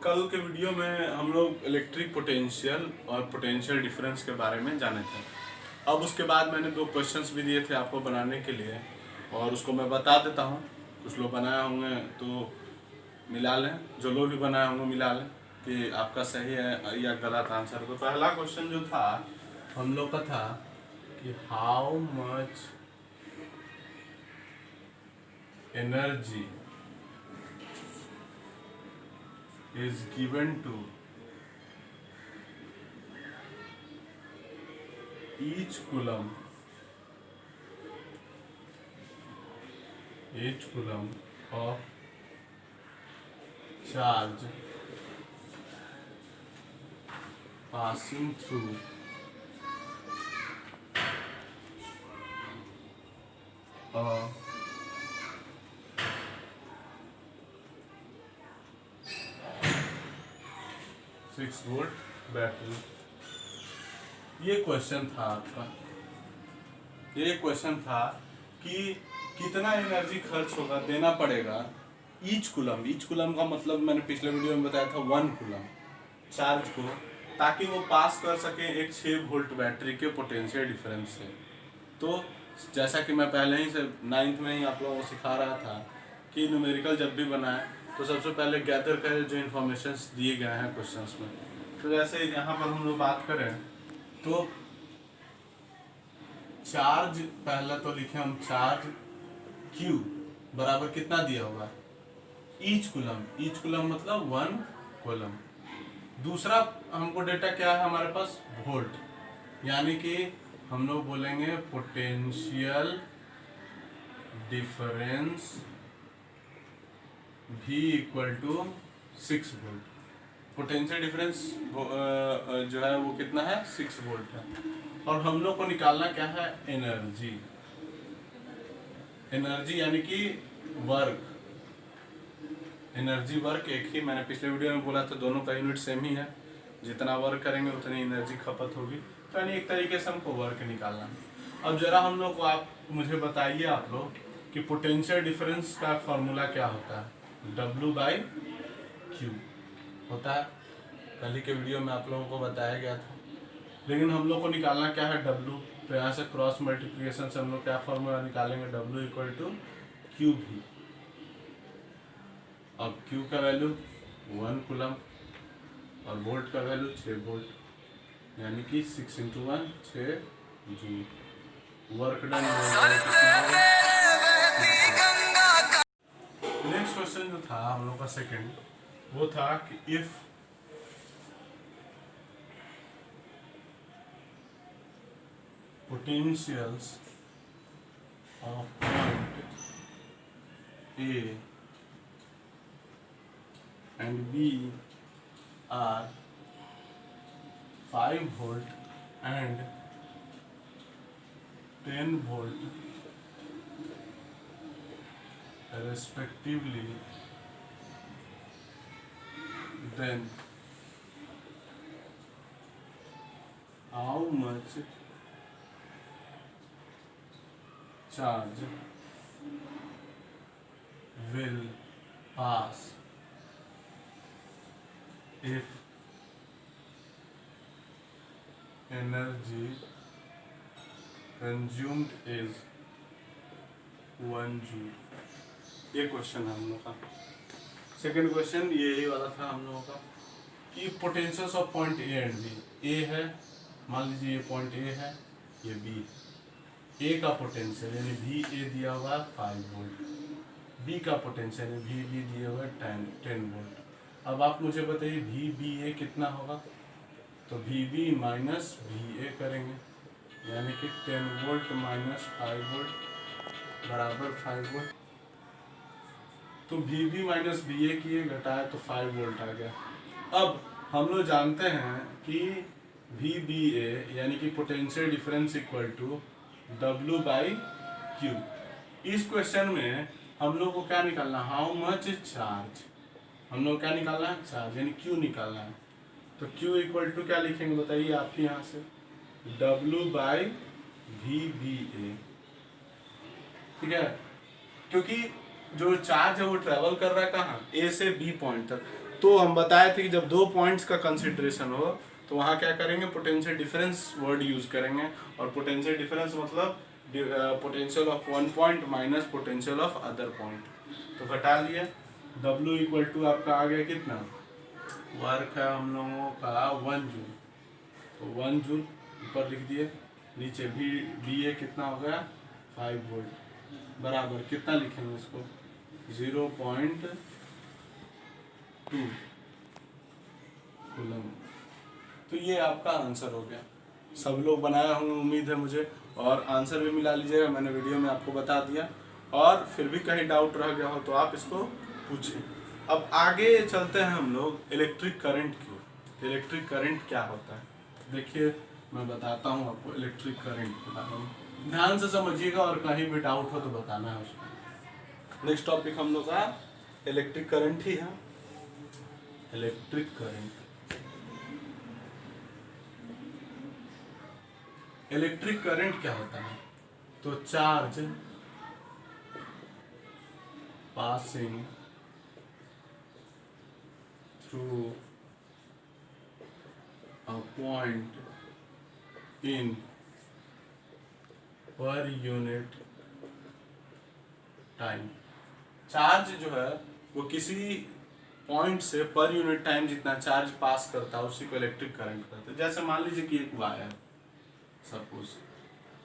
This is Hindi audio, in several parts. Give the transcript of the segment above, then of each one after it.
कल के वीडियो में हम लोग इलेक्ट्रिक पोटेंशियल और पोटेंशियल डिफरेंस के बारे में जाने थे। अब उसके बाद मैंने 2 क्वेश्चंस भी दिए थे आपको बनाने के लिए और उसको मैं बता देता हूँ। कुछ लोग बनाए होंगे तो मिला लें, जो लोग भी बनाए होंगे मिला लें कि आपका सही है या गलत आंसर। तो पहला क्वेश्चन जो था हम लोग का था कि how much energy is given to each coulomb of charge passing through a 6 volt battery. ये क्वेश्चन था आपका। ये क्वेश्चन था कि कितना एनर्जी खर्च होगा, देना पड़ेगा ईच कुलम। ईच कुलम का मतलब मैंने पिछले वीडियो में बताया था 1 कुलम चार्ज को, ताकि वो पास कर सके एक 6 वोल्ट बैटरी के पोटेंशियल डिफरेंस से। तो जैसा कि मैं पहले ही से 9th में ही आप लोगों को सिखा रहा था कि न्यूमेरिकल जब भी बनाए तो सबसे पहले गैदर करें जो इन्फॉर्मेशंस दिए गए हैं क्वेश्चंस में। तो जैसे यहाँ पर हम लोग बात करें तो चार्ज, पहला तो लिखे हम चार्ज Q बराबर कितना दिया होगा ईच कुलम। ईच कुलम मतलब 1 कुलम। दूसरा हमको डेटा क्या है हमारे पास, वोल्ट, यानी कि हम लोग बोलेंगे potential difference V equal to 6 volt. Potential difference जो है वो कितना है, 6 वोल्ट है। और हम लोग को निकालना क्या है, एनर्जी। एनर्जी यानी कि वर्क। एनर्जी वर्क एक ही, मैंने पिछले वीडियो में बोला था दोनों का यूनिट सेम ही है। जितना वर्क करेंगे उतनी एनर्जी खपत होगी। तो यानी एक तरीके से हमको वर्क निकालना है। अब जरा हम लोग को आप मुझे बताइए आप लोग कि पोटेंशियल डिफरेंस का फॉर्मूला क्या होता है। W/Q होता है, कल ही के वीडियो में आप लोगों को बताया गया था। लेकिन हम लोग को निकालना क्या है, W। तो यहाँ से क्रॉस मल्टीप्लिकेशन से हम लोग क्या फॉर्मूला निकालेंगे, W इक्वल टू QV। अब Q का वैल्यू 1 कुलम और वोल्ट का वैल्यू 6 वोल्ट, यानी कि 6 × 1 6 joule. Work done. Next question जो था हम लोग का सेकंड, वो था कि if potentials of point A and B are 5 volt and 10 volt respectively, then how much charge will pass if energy consumed is 1 joule। ये क्वेश्चन है हम लोग का। सेकंड क्वेश्चन यही वाला था हम लोगों का कि potentials of point A and B. A है, मान लीजिए ये पॉइंट ए है, ये बी। ए का पोटेंशियल यानी वी ए दिया हुआ 5 वोल्ट, बी का पोटेंशियल यानी वी बी दिया हुआ 10 वोल्ट। अब आप मुझे बताइए वी बी ए कितना होगा। तो V B minus V A करेंगे, यानी कि 10 वोल्ट माइनस 5 वोल्ट बराबर 5 वोल्ट। तो V B minus V A किए, घटाया तो 5 वोल्ट आ गया। अब हम लोग जानते हैं कि वी बी ए यानी कि potential difference equal to W/Q। इस क्वेश्चन में हम लोग को क्या निकालना, हाउ मच चार्ज। हम लोग क्या निकालना है, चार्ज यानी Q निकालना है। तो Q इक्वल टू क्या लिखेंगे बताइए आप ही यहाँ से, W/VBA। ठीक है, क्योंकि जो चार्ज है वो ट्रेवल कर रहा है कहाँ, ए से बी पॉइंट तक। तो हम बताए थे कि जब दो पॉइंट्स का कंसिडरेशन हो तो वहाँ क्या करेंगे, पोटेंशियल डिफरेंस वर्ड यूज करेंगे। और पोटेंशियल डिफरेंस मतलब potential of one point minus potential of other point. तो घटा लिया, W इक्वल टू आपका आ गया कितना, वर्क है हम लोगों का 1 जूल, तो 1 जूल ऊपर लिख दिए, नीचे भी BA कितना हो गया 5 वोल्ट, बराबर कितना लिखेंगे इसको 0.2 कूलम। तो ये आपका आंसर हो गया। सब लोग बनाया होंगे उम्मीद है मुझे, और आंसर भी मिला लीजिएगा, मैंने वीडियो में आपको बता दिया। और फिर भी कहीं डाउट रह गया हो तो आप इसको पूछें। अब आगे चलते हैं हम लोग इलेक्ट्रिक करंट की। इलेक्ट्रिक करंट क्या होता है देखिए, मैं बताता हूँ आपको इलेक्ट्रिक करंट के बारे में, ध्यान से समझिएगा और कहीं भी डाउट हो तो बताना है उसको। नेक्स्ट टॉपिक हम लोग का इलेक्ट्रिक करंट ही है। इलेक्ट्रिक करंट, इलेक्ट्रिक करंट क्या होता है, तो charge passing through a point in per unit time. Charge जो है वो किसी पॉइंट से पर यूनिट टाइम जितना चार्ज पास करता है उसी को इलेक्ट्रिक करंट कहते हैं। जैसे मान लीजिए कि एक वायर, सपोज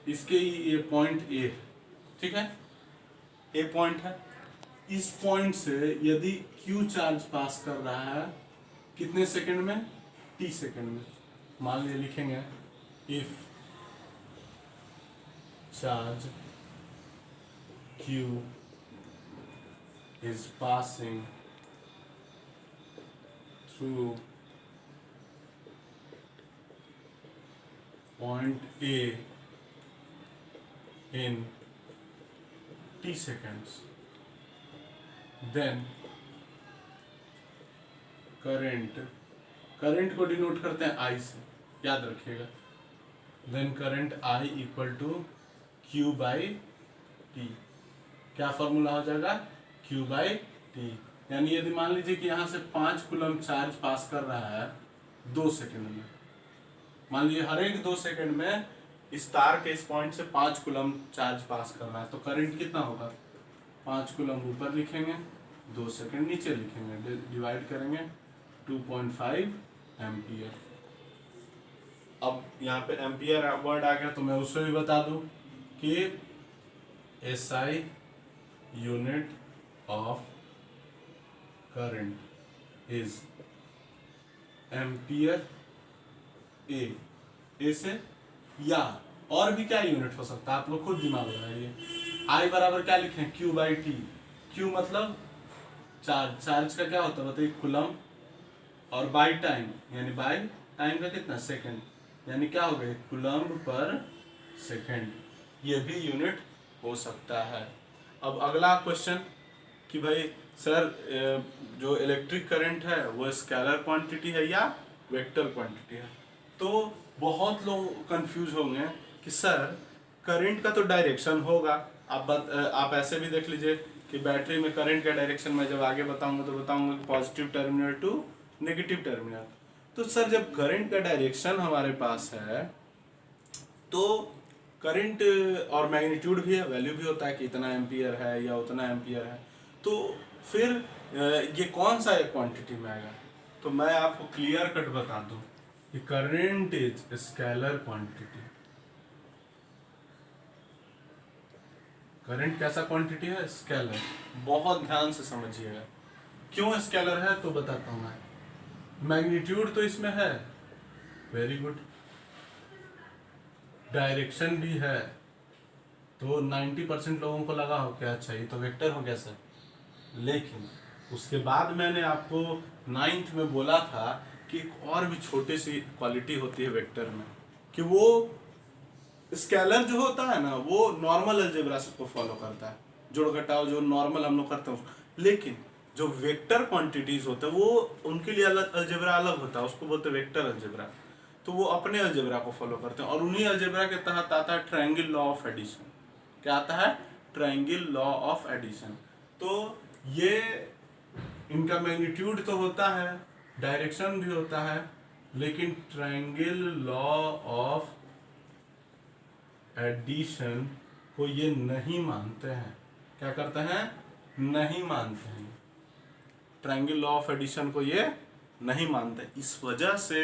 इसके ये पॉइंट ए, ठीक है, ए पॉइंट है, इस पॉइंट से यदि Q चार्ज पास कर रहा है कितने सेकंड में, T सेकंड में, मान लीजिए लिखेंगे if charge Q is passing through point A in T seconds, then current को डिनोट करते हैं I से, याद रखिएगा। Then current I equal to Q by T, क्या फॉर्मूला हो जाएगा, Q बाई T। यानी यदि मान लीजिए कि यहाँ से 5 कूलम चार्ज पास कर रहा है 2 सेकंड में, मान लीजिए हर एक 2 सेकंड में इस तार के इस पॉइंट से 5 कूलम चार्ज पास कर रहा है, तो करंट कितना होगा, 5 कूलम ऊपर लिखेंगे, 2 सेकंड नीचे लिखेंगे, डिवाइड करेंगे 2.5 एम्पियर। अब यहाँ पे एम्पियर वर्ड आ गया तो मैं उससे भी बता दूं कि SI unit of current is ampere A से, या और भी क्या यूनिट हो सकता है आप लोग खुद दिमाग लगाइए। I बराबर क्या लिखें, Q बाई T। Q मतलब चार्ज का क्या होता है बताइए, कूलम, और बाई टाइम यानी बाई टाइम का कितना, सेकंड, यानी क्या हो गया कूलम पर सेकंड, ये भी यूनिट हो सकता है। अब अगला क्वेश्चन कि भाई सर जो इलेक्ट्रिक करंट है वो स्केलर क्वांटिटी है या वेक्टर क्वांटिटी है। तो बहुत लोग कंफ्यूज होंगे कि सर करंट का तो डायरेक्शन होगा, आप ऐसे भी देख लीजिए कि बैटरी में करंट का डायरेक्शन मैं जब आगे बताऊंगा तो बताऊंगा कि positive terminal to negative terminal. तो सर जब करंट का डायरेक्शन हमारे पास है तो करंट और मैग्नीट्यूड भी है, वैल्यू भी होता है कि इतना एम्पियर है या उतना एम्पियर है, तो फिर ये कौन सा एक क्वांटिटी में आएगा। तो मैं आपको क्लियर कट बता दूं कि current is scalar quantity. Current कैसा क्वांटिटी है, स्केलर। बहुत ध्यान से समझिएगा, क्यों स्केलर है तो बताता हूं मैं। मैग्नीट्यूड तो इसमें है, वेरी गुड, डायरेक्शन भी है, तो 90% लोगों को लगा हो क्या अच्छा ये तो वेक्टर हो गया सर। लेकिन उसके बाद मैंने आपको 9th में बोला था कि एक और भी छोटी सी क्वालिटी होती है वेक्टर में, कि वो स्केलर जो होता है ना वो नॉर्मल अलजेब्रा को फॉलो करता है, जोड़ घटाव जो नॉर्मल हम लोग करते हैं, लेकिन जो वेक्टर क्वांटिटीज होते हैं वो उनके लिए अलग अलजेब्रा अलग होता है, उसको बोलते हैं वेक्टर अलजेब्रा। तो वो अपने अलजेब्रा को फॉलो करते हैं, और उन्हीं अलजेब्रा के तहत आता है ट्रायंगल लॉ ऑफ एडिशन। क्या आता है, ट्रायंगल लॉ ऑफ एडिशन। तो ये इनका मैग्नीट्यूड तो होता है, डायरेक्शन भी होता है, लेकिन ट्रायंगल लॉ ऑफ एडिशन को ये नहीं मानते हैं। क्या करते हैं? नहीं मानते हैं। ट्रायंगल लॉ ऑफ एडिशन को ये नहीं मानते, इस वजह से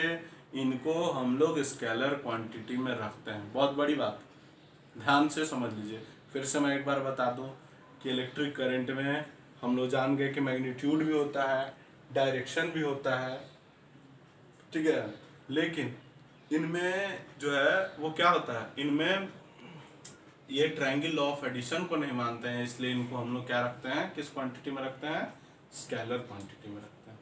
इनको हम लोग स्केलर क्वांटिटी में रखते हैं। बहुत बड़ी बात, ध्यान से समझ लीजिए। फिर से मैं एक बार बता दूं कि इलेक्ट्रिक करंट में हम लोग जान गए कि मैग्नीट्यूड भी होता है, डायरेक्शन भी होता है, ठीक है, लेकिन इनमें जो है वो क्या होता है, इनमें ये ट्रायंगल लॉ ऑफ एडिशन को नहीं मानते हैं, इसलिए इनको हम लोग क्या रखते हैं, किस क्वांटिटी में रखते हैं? स्केलर क्वांटिटी में रखते हैं।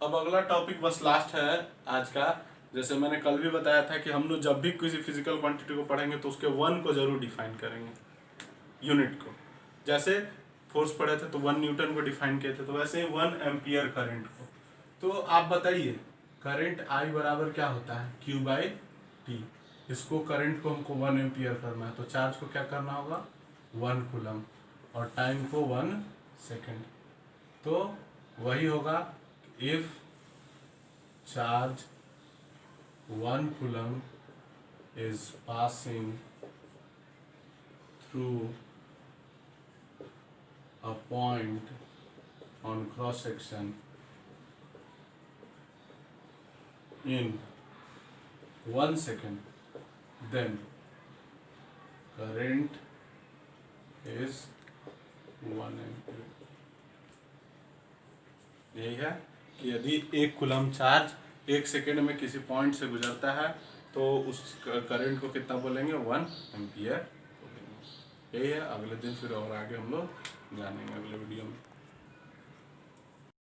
अब अगला टॉपिक बस लास्ट है आज का। जैसे मैंने कल भी बताया था कि हम लोग जब भी किसी फिजिकल क्वांटिटी को पढ़ेंगे तो उसके वन को जरूर डिफाइन करेंगे, यूनिट को। जैसे फोर्स पढ़े थे तो 1 न्यूटन को डिफाइन किए थे, तो वैसे ही 1 एम्पियर करंट को। तो आप बताइए करंट आई बराबर क्या होता है? Q/T। इसको करंट को हमको 1 एम्पियर करना है, तो चार्ज को क्या करना होगा? 1 कूलम, और टाइम को 1 सेकेंड। तो वही होगा, if charge 1 coulomb is passing through a point on cross section in 1 second, then current is 1 ampere। यही है कि यदि 1 कूलम चार्ज 1 सेकेंड में किसी पॉइंट से गुजरता है तो उस करंट को कितना बोलेंगे? 1 एम्पियर बोलेंगे। यही है। अगले दिन फिर और आगे हम लोग जानेंगे अगले वीडियो में।